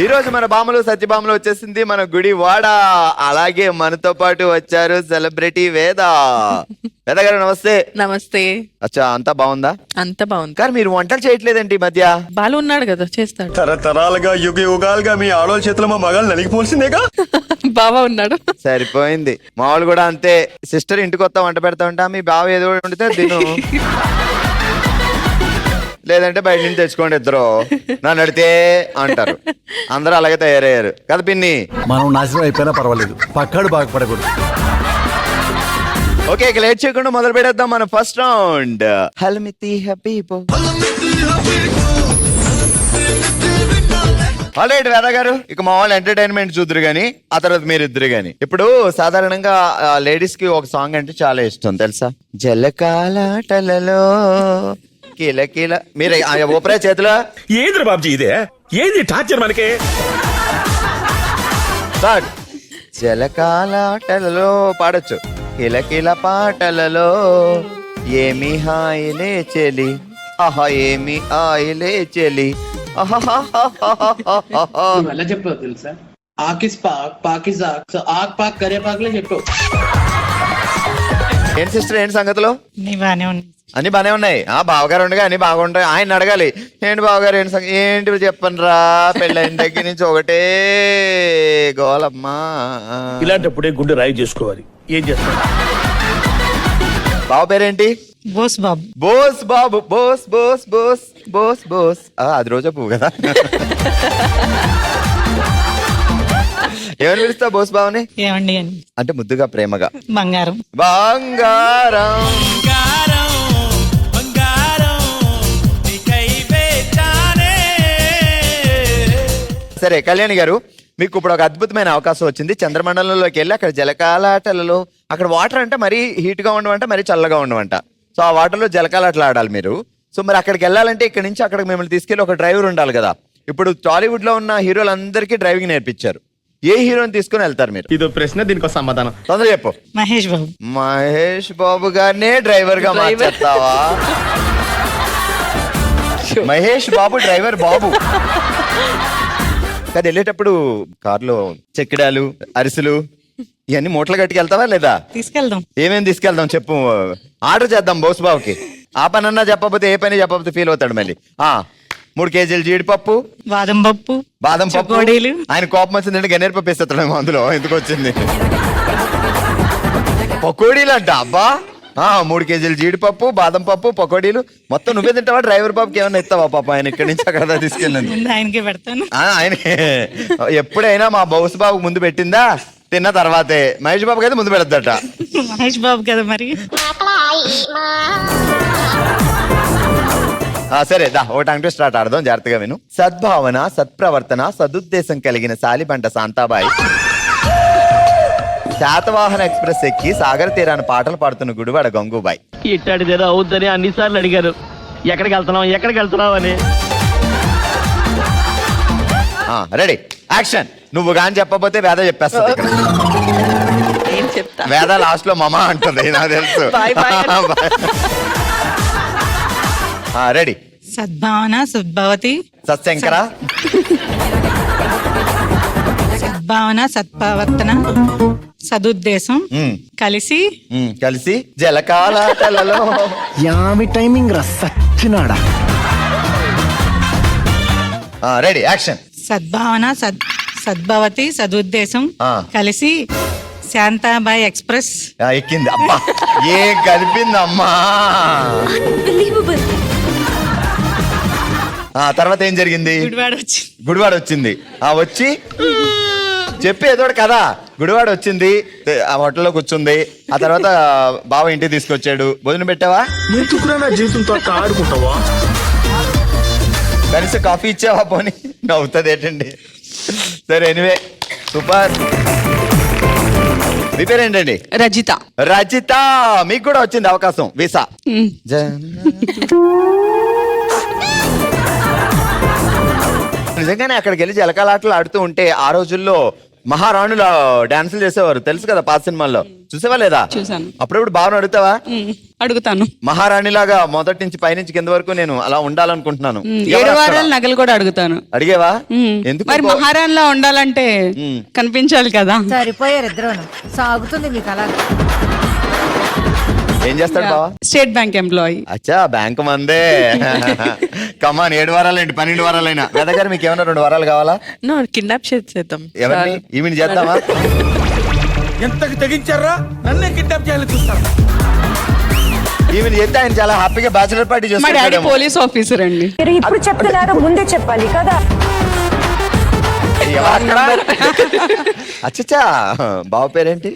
ఈ రోజు మన బామలు సత్యభామలు వచ్చేసింది మన గుడి వాడ. అలాగే మనతో పాటు వచ్చారు సెలబ్రిటీ వేద. వేద గారు నమస్తే. నమస్తే. అచ్చా, అంతా బాగుందా? అంత బాగుంది. కానీ మీరు వంటలు చేయట్లేదండి ఈ మధ్య. బాలు ఉన్నాడు కదా, చేస్తాడు. తరతరాలుగా యుగ యుగాలుగా మీ ఆడోళ్ళ చేతిలో మా మగాళ్ళు నలిగిపోల్సిందేగా. బావా ఉన్నాడు. సరిపోయింది. మా వాళ్ళు కూడా అంతే. సిస్టర్ ఇంటికి వస్తా వంట పెడతా ఉంటా, మీ బావ ఏదో వండితే తిను, లేదంటే బయట నుంచి తెచ్చుకోండి ఇద్దరు, నన్ను అడితే అంటారు. అందరూ అలాగే తయారయ్యారు కదా పిన్ని. మనం నాశనం అయిపోయినా పర్వాలేదు, పక్కాడు బాగుపడకూడదు. ఓకే, ఇక లేట్ చేయకుండా మొదలు పెడేద్దాం మన ఫస్ట్ రౌండ్. హల్మితి హబీబో. ఆల్రైట్ వేద గారు, ఇక మా వాళ్ళు ఎంటర్టైన్మెంట్ చూద్దరు గానీ ఆ తర్వాత మీరు ఇద్దరు గానీ. ఇప్పుడు సాధారణంగా లేడీస్ కి ఒక సాంగ్ అంటే చాలా ఇష్టం తెలుసా? జలకాలాటలలో కిల కిల. మీరు ఊపరే చేతిలో. ఏంద్ర బాబ్జీ ఇదే, ఏంది టార్చర్ మనకి? జలకాలాటలలో పాడొచ్చు. కిలకిల పాటలలో ఏమి హాయిలే చెలి, ఆహా ఏమి హాయిలే చెలి. ఎలా చెప్పావు తెలుసా? ఆకిస్ పాక్ పాకిస్ ఆక్, సో ఆక్ పాక్ కరే పాక్లే చెప్పావు. ఏంటి సిస్టర్, ఏంటి సంగతులు? అన్ని బానే ఉన్నాయి. బావగారు ఉండగా అన్ని బాగుంటాయి. ఆయన అడగాలి, ఏంటి బావగారు ఏంటి చెప్పండి రా, పెళ్ళైన దగ్గర నుంచి ఒకటే గోలమ్మా. ఇలాంటప్పుడే గుండె రాయి చేసుకోవాలి. ఏం చేస్తాం? బావ పేరేంటి? బోస్ బాబు. బోస్ బాబు. బోస్ బోస్ బోస్ బోస్ బోస్. అది రోజా పువ్వు కదా. ఎవరు పిలుస్తా బోస్ బావని? ఏమండి అని అంటే ముద్దుగా ప్రేమగా. బంగారం. బంగారం. సరే కళ్యాణి గారు, మీకు ఇప్పుడు ఒక అద్భుతమైన అవకాశం వచ్చింది. చంద్రమండలంలోకి వెళ్ళి అక్కడ జలకాలాటలలో, అక్కడ వాటర్ అంటే మరీ హీట్ గా ఉండవంట, మరీ చల్లగా ఉండవంట. సో ఆ వాటర్ లో జలకాలాటలు ఆడాలి మీరు. సో మరి అక్కడికి వెళ్ళాలంటే ఇక్కడ నుంచి అక్కడికి మిమ్మల్ని తీసుకెళ్లి ఒక డ్రైవర్ ఉండాలి కదా. ఇప్పుడు టాలీవుడ్ లో ఉన్న హీరోలందరికీ డ్రైవింగ్ నేర్పించారు. ఏ హీరోని తీసుకుని వెళ్తారు మీరు? ఇదో ప్రశ్న, దీనికి సమాధానం తొందరగా చెప్పు. మహేష్ బాబు. మహేష్ బాబు గారినే డ్రైవర్ గా మార్చేస్తావా? మహేష్ బాబు డ్రైవర్ బాబు. కానీ వెళ్ళేటప్పుడు కారులో చెక్కిడాలు, అరిసెలు ఇవన్నీ మూటలు కట్టుకెళ్తావా లేదా? తీసుకెళ్దాం. ఏమేమి తీసుకెళ్దాం చెప్పు, ఆర్డర్ చేద్దాం బోస్ బాబుకి. ఆ పని అన్నా చెప్పకపోతే ఏ పని చెప్పకపోతే ఫీల్ అవుతాడు మళ్ళీ. 3 కేజీలు జీడిపప్పు, బాదం పప్పు, పప్పు. పకోడీలు. ఆయన కోపం వచ్చిందంటే గన్నేరు పప్పు వేస్తాడు అందులో. ఎందుకు వచ్చింది పకోడీలు అంట? అబ్బా, 3 కేజీలు జీడిపప్పు, బాదం పప్పు, పకోడీలు మొత్తం నువ్వే తింటావా? డ్రైవర్ బాబుకి ఏమన్నా ఇస్తావా? పాప ఆయన ఇక్కడి నుంచి అక్కడ తీసుకెళ్ళండి. ముందు ఆయనకే పెడతాను. ఆయన ఎప్పుడైనా మా బౌస్ బాబు ముందు పెట్టిందా? తిన్న తర్వాతే. మహేష్ బాబుకి అయితే ముందు పెడద్దట. మహేష్ బాబు కదా మరి. సరే దా, ఒక టంగ్ టు స్టార్ట్ ఆడదాం. జాగ్రత్తగా విను. సద్భావన, సత్ప్రవర్తన, సదుద్దేశం కలిగిన సాలిబంట శాంతాబాయి శాతవాహన ఎక్స్ప్రెస్ ఎక్కి సాగర తీరాన్ని పాటలు పాడుతున్న గుడివాడ గంగూబాయ్. ఇట్టాడిదేదో అవుద్దని అన్నిసార్లు అడిగారు, ఎక్కడికి వెళ్తున్నావు అని. Ready, action. నువ్వు గాని చెప్పకపోతే వేద చెప్పేస్తుంది ఇక్కడ. ఏం చెప్తా? వేద లాస్ట్ లో మమ అంటుంది, నాకు తెలుసు. రెడీ. సద్భావన, సద్భావతి, సత్శంకర. సద్భావన, సత్ప్రవర్తన, సదుద్దేశం కలిసి కలిసి జలకాలాటలలో. యామి టైమింగ్ రా సచ్చినాడా. Ready, action. సద్భావన, సద్భావతి, సదుద్దేశం కలిసి శాంతాబాయి ఎక్స్ప్రెస్ ఎక్కింది. అబ్బా, ఏ కలిపిందమ్మా. తర్వాత ఏం జరిగింది? గుడివాడ వచ్చింది. వచ్చి చెప్పి ఏదో కదా. గుడివాడ వచ్చింది, ఆ హోటల్లో కూర్చుంది. ఆ తర్వాత బావ ఇంటికి తీసుకొచ్చాడు. భోజనం పెట్టావా? జీవితంతో ఆడుకుంటావా? కనీసం కాఫీ ఇచ్చావా? పోనీ నవ్వుతుంది ఏంటండి. సరే, ఎనివే సూపర్. మీ పేరేంటండి? రజిత. రజిత, మీకు కూడా వచ్చింది అవకాశం, వీసా. నిజంగానే అక్కడికి వెళ్ళి జలకాలాటలు ఆడుతూ ఉంటే ఆ రోజుల్లో మహారాణుల డాన్సులు చేసేవారు తెలుసు కదా పాత సినిమాల్లో, చూసేవా లేదా? చూసాను. అప్పుడప్పుడు బాగా అడుగుతావా? అడుగుతాను. మహారాణిలాగా మొదటి నుంచి పైనుంచి కింద వరకు నేను అలా ఉండాలనుకుంటున్నాను. 7 వారాల నగలు కూడా అడుగుతాను. అడిగేవా? ఎందుకు? మరి మహారాణిలా ఉండాలంటే కనిపించాలి కదా. సరిపోయారు ఇద్దరును. సాగుతుంది మీకు అలా. ఏం చేస్తాడు బావా? State bank employee. అచ్చా, బ్యాంకు మందే. కమాన్, 7 వారాలేంటి 12 వారాలైనా. గద గారు మీకు ఏమన్నా 2 వారాలు కావాలా? నో, కిడ్నాప్ చేద్దాం. ఎవరిని? ఈమెను చేద్దామా? ఎంతకు తెగించారా? నన్నే కిడ్నాప్ చేయాలి చూస్తారు. ఈమెను చేస్తే ఆయన చాలా హ్యాపీగా బ్యాచులర్ పార్టీ మా డాడీ చేస్తాడు. పోలీస్ ఆఫీసర్ అండి. మీరు ఇప్పుడు చెప్తున్నారు, ముందే చెప్పాలి కదా. అచ్చచ్చా, బావ పేరేంటి?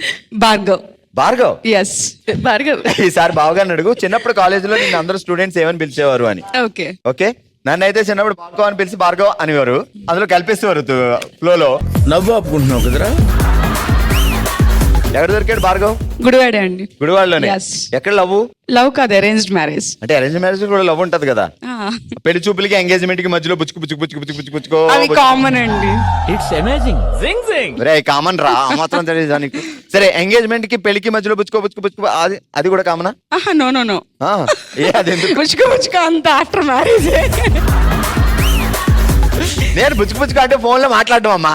భార్గవ్. భార్గవ్. ఎస్. భార్గవ్. ఈసారి బావగారిని అడుగు, చిన్నప్పుడు కాలేజీలో నిన్ను అందరూ స్టూడెంట్స్ ఏమని పిలిచేవారు అని. ఓకే. ఓకే, నన్ను అయితే చిన్నప్పుడు భార్గవ్ అని పిలిచి భార్గవ్ అనేవారు, అందులో కలిపేసేవారు ఫ్లోలో. నవ్వు ఆపుకుంటున్నావు కదరా. ఎక్కడ దొరికాడు భార్గవ్? గుడివాడే అండి. గుడివాడలోనే. Yes. ఎక్కడ లవ్? లవ్ కాదు, అరేంజ్డ్ మ్యారేజ్. అంటే అరేంజ్ మ్యారేజ్ కూడా లవ్ ఉంటది కదా. పెళ్లి చూపులకి ఎంగేజ్మెంట్ కి మధ్యలో పుచ్చుకో అవి కామన్ అండి. It's amazing. జింగ్ జింగ్. రే కామన్ రా, ఆ మాత్రం తెలియదు నీకు. సరే, ఎంగేజ్మెంట్ కి పెళ్లికి మధ్యలో పుచ్చుకో అది కూడా కామనా? No no no. ఏ అది ఎందుకు? పుచ్చుకో అంత ఆఫ్టర్ మ్యారేజ్. నేను పుచ్చుకు అంటే ఫోన్ లో మాట్లాడడం అమ్మా.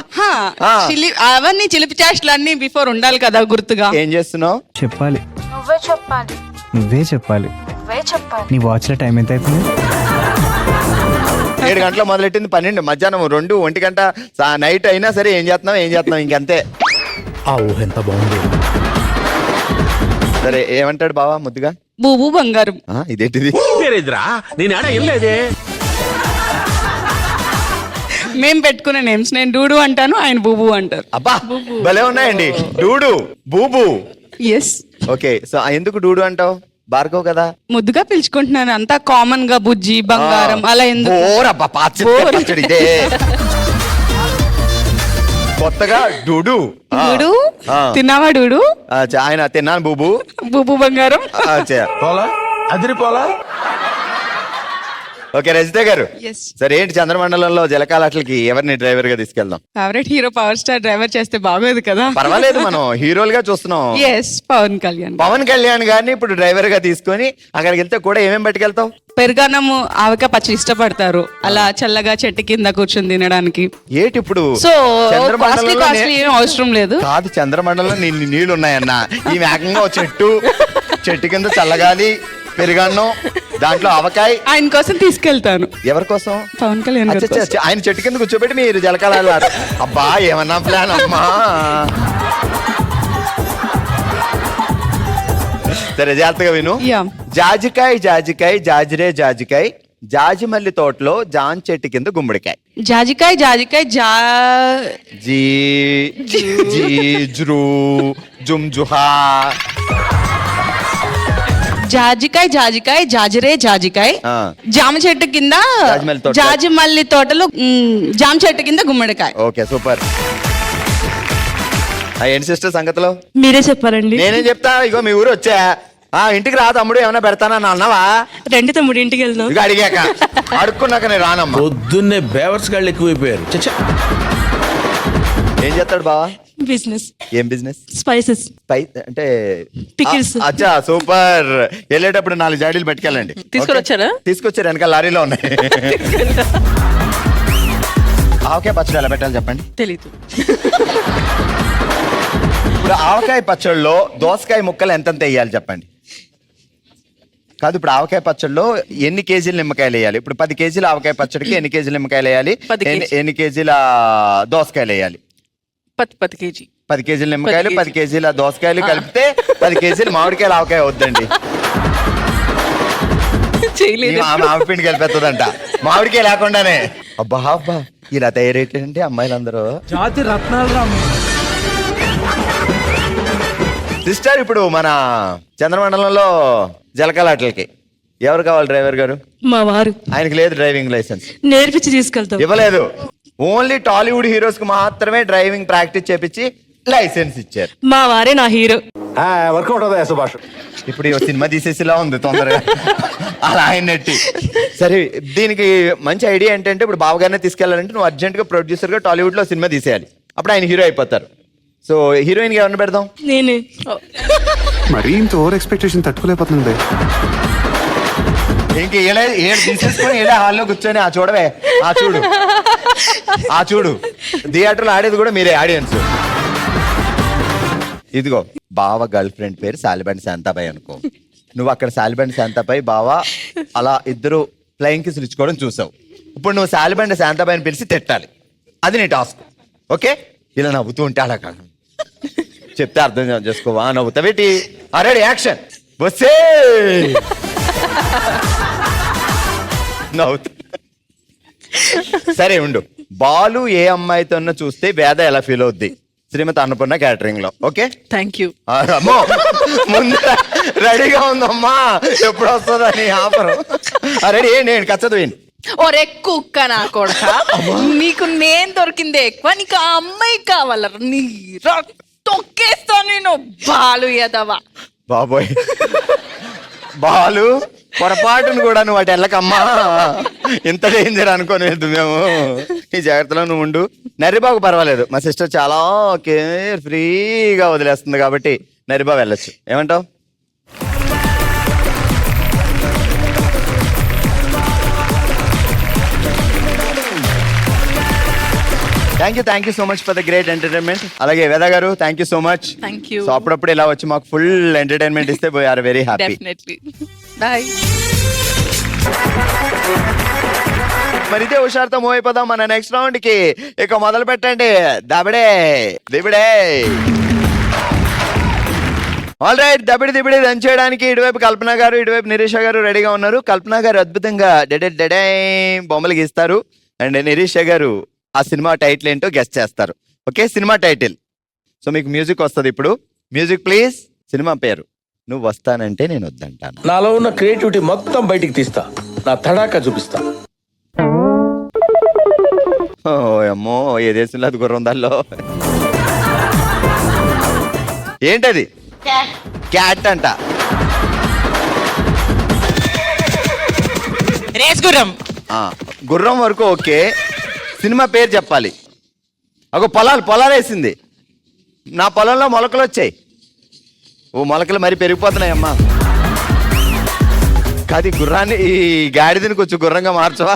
అవన్నీ చిలిపి చేష్టలు అన్ని బిఫోర్ ఉండాలి కదా గుర్తుగా. ఏం చేస్తున్నావు? చెప్పాలి. నువ్వే చెప్పాలి. నువ్వే చెప్పాలి. నువ్వే చెప్పాలి. నీ వాచ్ లో టైం ఎంత అవుతుంది? 7 గంటల మొదలెట్టింది 12 మధ్యాహ్నం 2 1 గంట నైట్ అయినా సరే ఏం చేస్తున్నావు ఇంకంతే. ఆ ఊహ ఎంత బాగుంది. సరే, ఏమంటాడు బావా ముద్దుగా? బూబు బంగారం. ఇదేంటిది? నేను ఏం లేదే. మేం పెట్టుకునే నేమ్స్, నేను డూడు అంటాను, ఆయన బూబు అంటారు. అబ్బా, భలే ఉన్నాయండి. డూడు, బూబు. ఎస్. ఓకే, సో ఎందుకు డూడు అంటావు? భార్గవ్ కదా. ముద్దుగా పిలుచుకుంటున్నాను, అంతా కామన్ గా బుజ్జి బంగారం అలా ఎందుకు. బోరబ్బా, పచ్చడి ఇదే. కొత్తగా డూడు. డూడు తిన్నావా? డూడు ఆయన తిన్నాను. బూబు. బూబు బంగారం. పోలా అదిరిపోలా. ఓకే, రజిత గారు. Yes. సరే, ఏంటి చంద్రమండలంలో జలకాలాటలకి ఎవరిని డ్రైవర్ గా తీసుకెళ్దాం? Favourite hero power star driver చేస్తే బాగోదు కదా. పర్వాలేదు, మనం హీరోలుగా చూస్తున్నాం. ఎస్, పవన్ కళ్యాణ్. పవన్ కళ్యాణ్ గారిని ఇప్పుడు డ్రైవర్ గా తీసుకొని అక్కడికి వెళ్తే కూడా ఏమేమి పట్టుకెళ్తావు? పెరుగన్నము ఆవకాయ పచ్చి ఇష్టపడతారు, అలా చల్లగా చెట్టు కింద కూర్చొని తినడానికి. ఏంటి ఇప్పుడు సో చంద్రమండలంలో కాస్ట్లీ ఏం అవసరం లేదు. కాదు, చంద్రమండలంలో నీళ్లు ఉన్నాయన్న. ఈ వేగంగా చెట్టు కింద చల్లగాలి, పెరుగన్నం, దాంట్లో ఆవకాయ. ఆయన కోసం తీసుకెళ్తాను. ఎవరి కోసం? పవన్ కళ్యాణ్ గారి కోసం. ఆయన చెట్టు కింద కూర్చోబెట్టి మీరు జలకాలాలు అబ్బా, ఏమన్నా ప్లాన్ అమ్మా. సరే, జాగ్రత్తగా విను. Yeah. జాజికాయ జాజిరే జాజికాయ, జాజి మల్లి తోటలో జాన్ చెట్టు కింద గుమ్మడికాయ. జాజికాయ జీ జీ జృ జుమ్ జుహా. జాజికాయ జాజిరే జాజికాయ, జామ చెట్టు కింద జాజి మల్లి తోటలు, జామ చెట్టు కింద గుమ్మడికాయ. Okay, super. ఏంటి సిస్టర్ సంగతిలో? మీరే చెప్పాలండి. నేనేం చెప్తా? ఇగో మీ ఊరు వచ్చా, ఇంటికి రా తమ్ముడు ఏమన్నా పెడతానని అన్నావా? రండి తమ్ముడు ఇంటికి వెళ్దాం. ఇక అడిగాక అడుక్కున్నాక నేను రానమ్మా. పొద్దున్నే బేవర్స్ గాళ్ళు ఎక్కువైపోయారు. ఏం చేస్తాడు బావా? బిజినెస్. ఏం బిజినెస్? స్పైసెస్. అంటే Pickles. అచ్చా, సూపర్. వెళ్ళేటప్పుడు 4 జాడీలు పట్టుకెళ్ళండి. తీసుకొని వచ్చారా? తీసుకొచ్చారు, వెనకాల లారీలో ఉన్నాయి. ఆవకాయ పచ్చడి ఎలా పెట్టాలి చెప్పండి? తెలీదు. ఇప్పుడు ఆవకాయ పచ్చడిలో దోసకాయ ముక్కలు ఎంతెంత వేయాలి చెప్పండి? కాదు, ఇప్పుడు ఆవకాయ పచ్చడిలో ఎన్ని కేజీల నిమ్మకాయలు వేయాలి? ఇప్పుడు 10 కేజీల ఆవకాయ పచ్చడికి ఎన్ని కేజీల నిమ్మకాయలు వేయాలి? 10 కేజీ. ఎన్ని కేజీల దోసకాయలు వేయాలి? 10 కేజీ. 10 కేజీల నిమ్మకాయలు, 10 10 కేజీల దోసకాయలు కలిపితే 10 కేజీల మామిడికాయలు ఆవకాయ వద్దండి. చేయలేదు. మామిడి పిండి కలిపేస్తుందంట మామిడికాయ లేకుండానే. అబ్బా అబ్బా, ఇలా తయారైతే అమ్మాయిలందరూ జాతి రత్నాలు రాము. సిస్టర్, ఇప్పుడు మన చంద్రమండలంలో జలకాలాటలకి ఎవరు కావాలి డ్రైవర్ గారు? మా వారు. ఆయనకి లేదు డ్రైవింగ్ లైసెన్స్. నేర్పించి తీసుకెళ్తాం. ఇవ్వలేదు. ఓన్లీ టాలీవుడ్ హీరోస్ కు మాత్రమే డ్రైవింగ్ ప్రాక్టీస్ చేపించి లైసెన్స్ ఇచ్చారు. మా వారే నా హీరో. వర్కౌట్ అవుతా సుభాష్. ఇప్పుడు ఈ సినిమా తీసేసిలా ఉంది తొందరగా అలా ఆయన నెట్టి. సరే, దీనికి మంచి ఐడియా ఏంటంటే ఇప్పుడు బావగారినే తీసుకెళ్లాలంటే నువ్వు అర్జెంట్ గా ప్రొడ్యూసర్ గా టాలీవుడ్ లో సినిమా తీసేయాలి. అప్పుడు ఆయన హీరో అయిపోతారు. సో హీరోయిన్ గా ఎవరిని పెడదాం? నేనే. మరీ ఇంత ఓవర్ ఎక్స్పెక్టేషన్ తట్టుకోలేకపోతుంది భయ్య. ఇంక ఏడు తీసేసుకొని ఏడా హాల్లో కూర్చొని చూడవే చూడు థియేటర్లో ఆడేది కూడా మీరే ఆడియన్స్. ఇదిగో బావ గర్ల్ ఫ్రెండ్ పేరు సాలిబండి శాంతాబాయ్ అనుకో, నువ్వు అక్కడ సాలిబండి శాంతాబాయ్ బావ అలా ఇద్దరు ఫ్లయింగ్ కిస్లు ఇచ్చుకోవడం చూసావు. ఇప్పుడు నువ్వు సాలిబండి శాంతాబాయిని పిలిచి తిట్టాలి, అది నీ టాస్క్. ఓకే, ఇలా నవ్వుతూ ఉంటే అలా కాదు, చెప్తే అర్థం చేసుకోవా, నవ్వుతావేటి. Ready action. వస్తే నవ్వుతా. సరే ఉండు. బాలు ఏ అమ్మాయితోనో చూస్తే వేద ఎలా ఫీల్ అవుద్ది శ్రీమతి అన్నపూర్ణ క్యాటరింగ్ లో. Okay, thank you. అమ్మో ముందు రెడీగా ఉందమ్మా, ఎప్పుడు వస్తుందని ఆఫర్. రెడీ, నేను కచ్చదు. ఒరే కుక్క నా కొడక, నీకు నేను దొరికిందే ఎక్కువ, నీకు ఆ అమ్మాయి కావాల, నీ తొక్కేస్తా నేను. బాలు ఎదవా బాబోయ్, బాలు పొరపాటును కూడా నువ్వు అటు వెళ్ళకమ్మా, ఇంత డేంజర్ అనుకోలేదు మేము. ఈ జాగ్రత్తలో నువ్వు ఉండు. నర్రిబాబు పర్వాలేదు, మా సిస్టర్ చాలా కేర్ ఫ్రీగా వదిలేస్తుంది కాబట్టి నర్రిబాబు వెళ్ళొచ్చు. ఏమంటావు? Thank you so much for the great entertainment. అలాగే Veda garu thank you so much. Thank you. So అప్పుడప్పుడు ఇలా వచ్చి మాకు ఫుల్ ఎంటర్టైన్మెంట్ ఇస్తే we are very happy. Definitely. Bye. మరి ఇదే హుషారుతో మూవ్ అయిపోదాం మన నెక్స్ట్ రౌండ్ కి. ఇక మొదలు పెట్టండి. దబడే దిబిడే. ఆల్ రైట్, దబిడి దిబిడి రన్ చేయడానికి ఇటువైపు కల్పన గారు, ఇటువైపు నిరీష గారు రెడీగా ఉన్నారు. కల్పన గారు అద్భుతంగా డెడే బొమ్మలు గీస్తారు అండ్ నిరీష గారు ఆ సినిమా టైటిల్ ఏంటో గెస్ట్ చేస్తారు. Okay, cinema title. సో మీకు మ్యూజిక్ వస్తుంది ఇప్పుడు. Music please. సినిమా పేరు నువ్వు వస్తానంటే నేను వద్దంటాను. నాలో ఉన్న క్రియేటివిటీ మొత్తం బయటికి తీస్తా, నా తడాకా చూపిస్తా. ఓ అమ్మో, ఏ దేశంలో అది గుర్రం దాల్లో. ఏంటది? క్యాట్ అంట. రేస్ గుర్రం. గుర్రం వరకు ఓకే, సినిమా పేరు చెప్పాలి. ఒక పొలాలు వేసింది. నా పొలంలో మొలకలు వచ్చాయి. ఓ మొలకలు మరి పెరిగిపోతున్నాయమ్మా. కాదు, గుర్రాన్ని ఈ గాడిదని కొంచెం గుర్రంగా మార్చవా?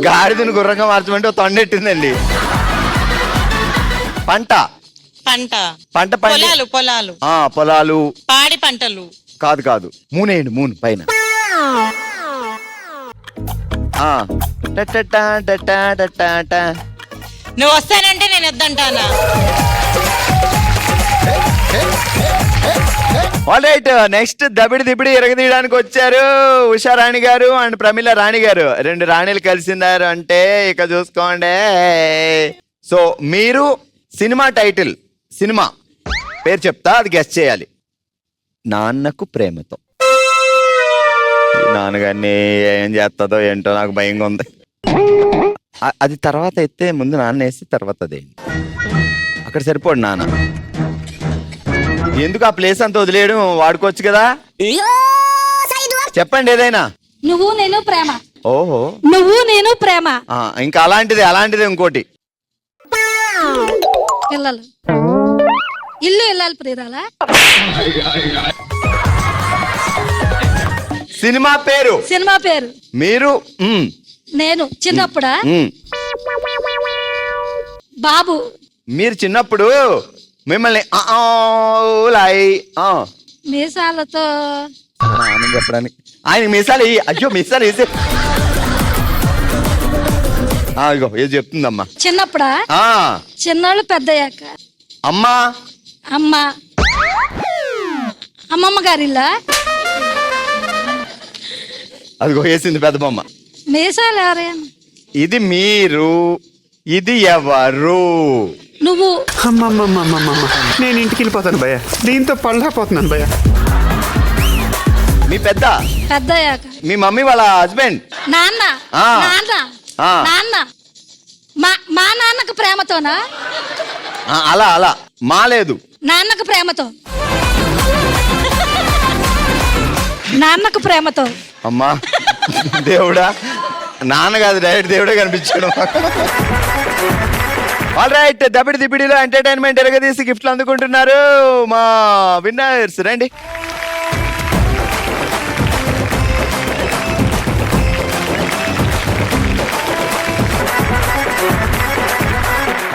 గాడిదని గుర్రంగా మార్చమంటే తొండెట్టిందండి. పంట పొలాలు పాడి పంటలు. కాదు మూనేయండి, మూను పైన. నువ్వు వస్తానంటే నేను వద్దంటానా? ఆల్ రైట్, నెక్స్ట్ దబిడి దిబిడి ఎరగదీయడానికి వచ్చారు ఉషారాణి గారు అండ్ ప్రమిళ రాణి గారు. రెండు రాణిలు కలిసిందారు అంటే ఇక చూసుకోండి. సో మీరు సినిమా టైటిల్, సినిమా పేరు చెప్తా, అది గెస్ట్ చేయాలి. నాన్నకు ప్రేమతో. నాన్నగారిని ఏం చేస్తుందో ఏంటో నాకు భయంగా ఉంది. అది తర్వాత అయితే ముందు నాన్న వేసి తర్వాత అదే. అక్కడ సరిపోడు నాన్న. ఎందుకు ఆ ప్లేస్ అంతా వదిలేయడం, వాడుకోవచ్చు కదా. చెప్పండి ఏదైనా. నువ్వు నేను ప్రేమ. ఓహో, నువ్వు నేను ప్రేమ. ఇంకా అలాంటిది ఇంకోటి. పిల్లలు ఇల్లు వెళ్ళాలి ప్రియురాలా. సినిమా పేరు మీరు. నేను చిన్నప్పుడా బాబు, మీరు చిన్నప్పుడు మిమ్మల్ని మీసాలతో చెప్పడానికి ఆయన మీసాలు అయ్యో మీసాలు వేసే ఇగో ఏది చెప్తుందమ్మా. చిన్నప్పుడా చిన్నోళ్ళు పెద్దయ్యాక అమ్మమ్మ గారిల్లా. అదిగో వేసింది పెద్ద బొమ్మ. మీసాలు ఎవరైనా. ఇది మీరు, ఇది ఎవరు? నువ్వు. నేను ఇంటికి వెళ్ళిపోతాను భయ్య, దీంతో పళ్ళపోతున్నాను భయ్య. మీ పెద్దయ్యాక మీ మమ్మీ వాళ్ళ హస్బెండ్. నాన్న మా నాన్నకు ప్రేమతోనా? అలా మాలేదు. నాన్నకు ప్రేమతో. నాన్నకు ప్రేమతో. అమ్మా దేవుడా, నాన్న కాదు, డైరెక్ట్ దేవుడే కనిపించాడు. ఆల్ రైట్, దబిడి దిబిడిలో ఎంటర్టైన్మెంట్ ఎరగదీసి గిఫ్ట్లు అందుకుంటున్నారు మా విన్నర్స్. రండి.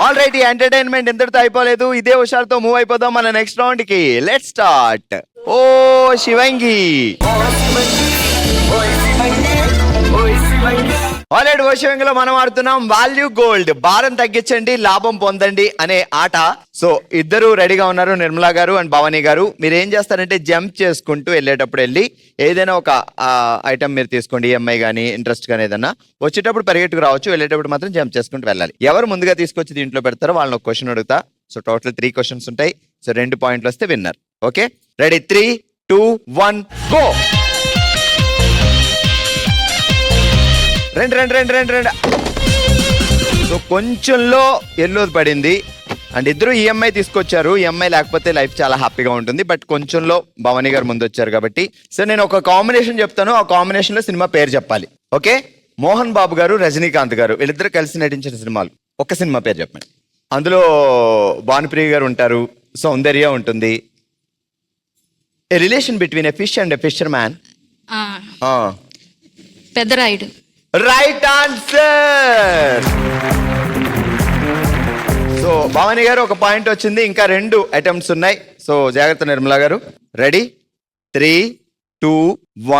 ఆల్ రైట్, ఈ ఎంటర్టైన్మెంట్ ఎంతటితో అయిపోలేదు. ఇదే హుషారుతో మూవ్ అయిపోదాం మన నెక్స్ట్ రౌండ్ కి. Let's start. ఓ శివంగి. ఆల్రెడీ ఓ శివంగిలో మనం ఆడుతున్నాం వాల్యూ గోల్డ్, భారం తగ్గించండి లాభం పొందండి అనే ఆట. సో ఇద్దరు రెడీగా ఉన్నారు, నిర్మలా గారు అండ్ భవానీ గారు. మీరు ఏం చేస్తారంటే జంప్ చేసుకుంటూ వెళ్ళేటప్పుడు వెళ్ళి ఏదైనా ఒక ఐటమ్ మీరు తీసుకోండి, ఈఎంఐ కానీ ఇంట్రెస్ట్ కానీ ఏదన్నా. వచ్చేటప్పుడు పరిగెట్టుకు రావచ్చు, వెళ్ళేటప్పుడు మాత్రం జంప్ చేసుకుంటూ వెళ్ళాలి. ఎవరు ముందుగా తీసుకొచ్చి దీంట్లో పెడతారో వాళ్ళని ఒక క్వశ్చన్ అడుగుతా. సో టోటల్ 3 క్వశ్చన్స్ ఉంటాయి. సో 2 పాయింట్లు వస్తే విన్నర్. Okay, ready? 3, 2, 1 గో. రెండు. సో కొంచెంలో ఎల్లోది పడింది. అండ్ ఇద్దరు ఈఎంఐ తీసుకొచ్చారు. ఈఎంఐ లేకపోతే లైఫ్ చాలా హ్యాపీగా ఉంటుంది. బట్ కొంచెంలో భవానీ గారు ముందు వచ్చారు కాబట్టి. సో నేను ఒక కాంబినేషన్ చెప్తాను, ఆ కాంబినేషన్ లో సినిమా పేరు చెప్పాలి. ఓకే, మోహన్ బాబు గారు, రజనీకాంత్ గారు వీళ్ళిద్దరు కలిసి నటించిన సినిమాలు. ఒక సినిమా పేరు చెప్పండి. అందులో భానుప్రియ గారు ఉంటారు, సౌందర్య ఉంటుంది. ఏ relation between a fish and a fisherman. Peddarayudu. Right answer. So Bhavani గారు ఒక పాయింట్ వచ్చింది, ఇంకా 2 అటెంప్ట్స్ ఉన్నాయి. సో జాగ్రత్త నిర్మలా గారు. Ready? 3, 2,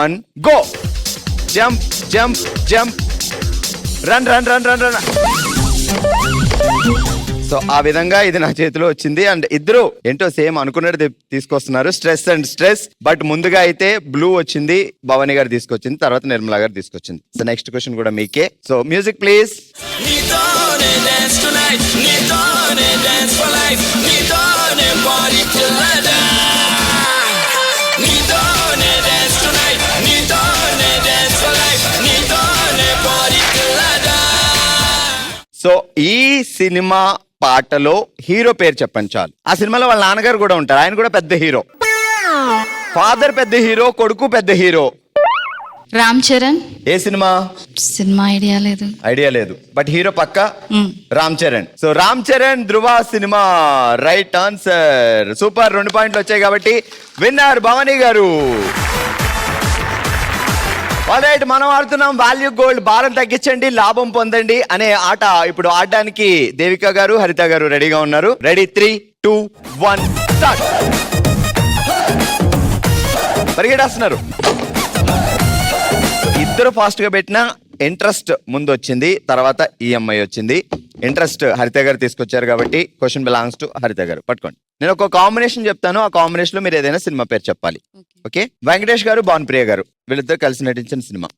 1 go. Jump jump jump. Run. So ఆ విధంగా ఇది నా చేతిలో వచ్చింది. అండ్ ఇద్దరు ఏంటో సేమ్ అనుకున్నట్టు తీసుకొస్తున్నారు, స్ట్రెస్ అండ్ స్ట్రెస్. బట్ ముందుగా అయితే బ్లూ వచ్చింది, భవానీ గారు తీసుకొచ్చింది, తర్వాత నిర్మలా గారు తీసుకొచ్చింది. సో నెక్స్ట్ క్వశ్చన్ కూడా మీకే. So music please. సో ఈ సినిమా పాటలో హీరో పేరు చెప్పండి చాలు. ఆ సినిమాలో వాళ్ళ నాన్నగారు కూడా ఉంటారు, ఆయన కూడా పెద్ద హీరో. ఫాదర్ పెద్ద హీరో, కొడుకు పెద్ద హీరో. రామ్ చరణ్. ఏ సినిమా? సినిమా ఐడియా లేదు. బట్ హీరో పక్క రామ్ చరణ్. సో రామ్ చరణ్ ధృవ సినిమా రైట్ ఆన్సర్. సూపర్, 2 పాయింట్లు వచ్చాయి కాబట్టి విన్నర్ భవానీ గారు. ఆల్రైట్, మనం ఆడుతున్నాం వాల్యూ గోల్డ్, భారం తగ్గించండి లాభం పొందండి అనే ఆట. ఇప్పుడు ఆడడానికి దేవిక గారు, హరిత గారు రెడీగా ఉన్నారు. రెడీ? 3, 2, 1 స్టార్ట్. పరిగెడేస్తున్నారు. ఇద్దరు ఫాస్ట్ గా పెట్టిన ఇంట్రెస్ట్ ముందు వచ్చింది, తర్వాత ఈఎంఐ వచ్చింది. ఇంట్రెస్ట్ హరిత గారు తీసుకొచ్చారు కాబట్టి క్వశ్చన్ బిలాంగ్స్ టు హరిత గారు. పట్టుకోండి. నేను ఒక కాంబినేషన్ చెప్తాను, ఆ కాంబినేషన్ లో మీరు ఏదైనా సినిమా పేరు చెప్పాలి. ఓకే, వెంకటేష్ గారు, భానుప్రియ గారు వీళ్ళిద్దరు కలిసి నటించిన సినిమా.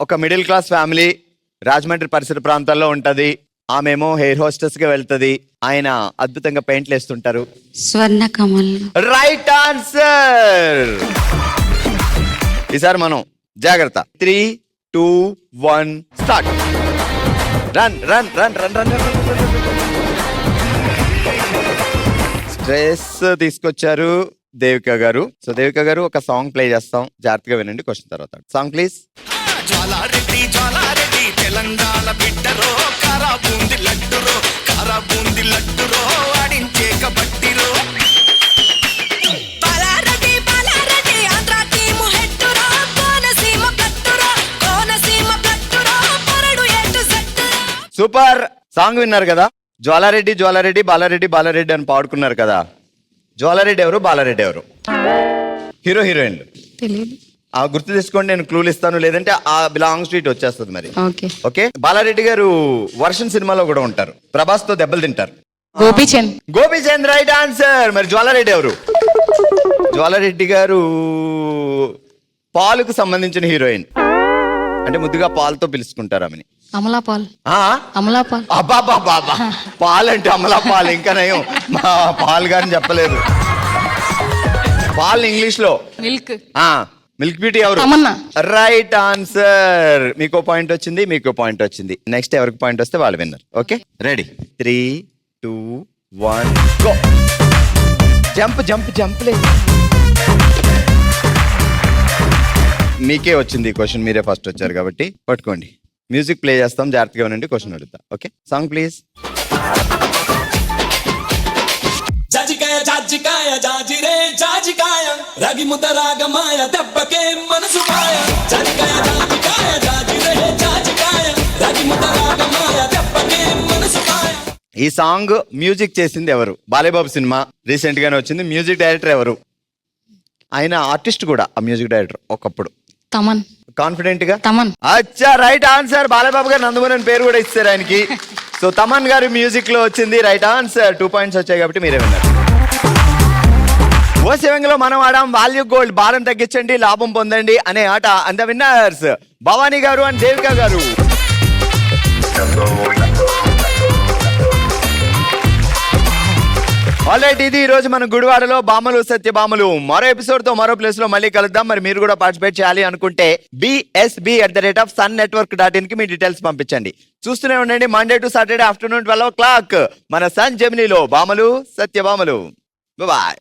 ఒక మిడిల్ క్లాస్ ఫ్యామిలీ, రాజమండ్రి పరిసర ప్రాంతాల్లో ఉంటది. ఆమెమో హెయిర్ హోస్టెస్ గా వెళ్తది, ఆయన అద్భుతంగా పెయింట్లు వేస్తుంటారు. స్వర్ణ కమల్. Right answer. ఈసారి మనం జాగ్రత్త. 3, 2, 1 స్టార్ట్. రన్. స్ట్రెస్ తీసుకొచ్చారు దేవిక గారు. సో దేవిక గారు ఒక సాంగ్ ప్లే చేస్తాం, జాగ్రత్తగా వినండి. క్వశ్చన్ తర్వాత సాంగ్ ప్లీజ్. తెలంగాణ బిడ్డరో కారా బూంది లడ్డురో ఆడించే కబడ్డీరో. సూపర్ సాంగ్ విన్నారు కదా. జ్వాలారెడ్డి బాలారెడ్డి అని పాడుకున్నారు కదా. జ్వాలారెడ్డి ఎవరు, బాలారెడ్డి ఎవరు? హీరో హీరోయిన్లు గుర్తు తీసుకోండి, నేను క్లూలు ఇస్తాను, లేదంటే ఆ బిలాంగ్స్ టు ఇట్ వచ్చేస్తుంది మరి. ఓకే, బాలారెడ్డి గారు వర్షన్ సినిమాలో కూడా ఉంటారు, ప్రభాస్ తో దెబ్బలు తింటారు. Gopichand right answer. మరి జ్వాలారెడ్డి ఎవరు? జ్వాలారెడ్డి గారు పాలుకు సంబంధించిన హీరోయిన్, అంటే ముద్దుగా పాలతో పిలుచుకుంటారు ఆమెని. అమలాపాల్. అబ్బా, పాల్ అంటే అమలాపాల్. ఇంకా నయం మా పాల్ గారిని చెప్పలేదు. పాల్ ఇంగ్లీష్ లో మిల్క్ బ్యూటీ ఎవరు? Right answer. మీకు పాయింట్ వచ్చింది, మీకు పాయింట్ వచ్చింది. నెక్స్ట్ ఎవరికి పాయింట్ వస్తే వాళ్ళు winner. Okay, ready? 3, 2, 1 go. Jump. మీకే వచ్చింది ఈ క్వశ్చన్, మీరే ఫస్ట్ వచ్చారు కాబట్టి పట్టుకోండి. మ్యూజిక్ ప్లే చేస్తాం, జాగ్రత్తగా ఉండండి, క్వశ్చన్ అడుగుతా. Okay, song please. జాజికాయ జాజికాయ జాజిరే జాజికాయ రాగి ముద్ద రాగమాయ దెబ్బకే మనసు మాయ జాజికాయ జాజికాయ జాజిరే జాజికాయ రాగి ముద్ద రాగమాయ దెబ్బకే మనసు మాయ. ఈ సాంగ్ మ్యూజిక్ చేసింది ఎవరు? బాలేబాబు సినిమా రీసెంట్ గానే వచ్చింది. మ్యూజిక్ డైరెక్టర్ ఎవరు? ఆయన ఆర్టిస్ట్ కూడా, ఆ మ్యూజిక్ డైరెక్టర్ ఒకప్పుడు. తమన్. కాన్ఫిడెంట్ గా తమన్. అచ్చా, రైట్ ఆన్సర్. బాలబాబు గారు నందమూరి అని పేరు కూడా ఇస్తారు ఆయనకి. సో తమన్ గారు మ్యూజిక్ లో వచ్చింది, రైట్ ఆన్సర్. 2 పాయింట్స్ వచ్చాయి కాబట్టి మీరే విన్నారు. ఓ సెవెంగ్లో మనం ఆడాం వాల్యూ గోల్డ్, భారం తగ్గించండి లాభం పొందండి అనే ఆట. అండ్ ద విన్నర్స్ భవానీ గారు అండ్ దేవిక గారు. ఆల్రైట్, ఇది ఈ రోజు మన గుడివాడలో బామలు సత్యభామలు. మరో ఎపిసోడ్ తో మరో ప్లేస్ లో మళ్ళీ కలుద్దాం. మరి మీరు కూడా పార్టిసిపేట్ చేయాలి అనుకుంటే bsb@sunnetwork.in కి మీ డీటెయిల్స్ పంపించండి. చూస్తూనే ఉండండి Monday to Saturday afternoon 12 o'clock మన సన్ జెమినీలో బామలు సత్యభామలు. బాయ్.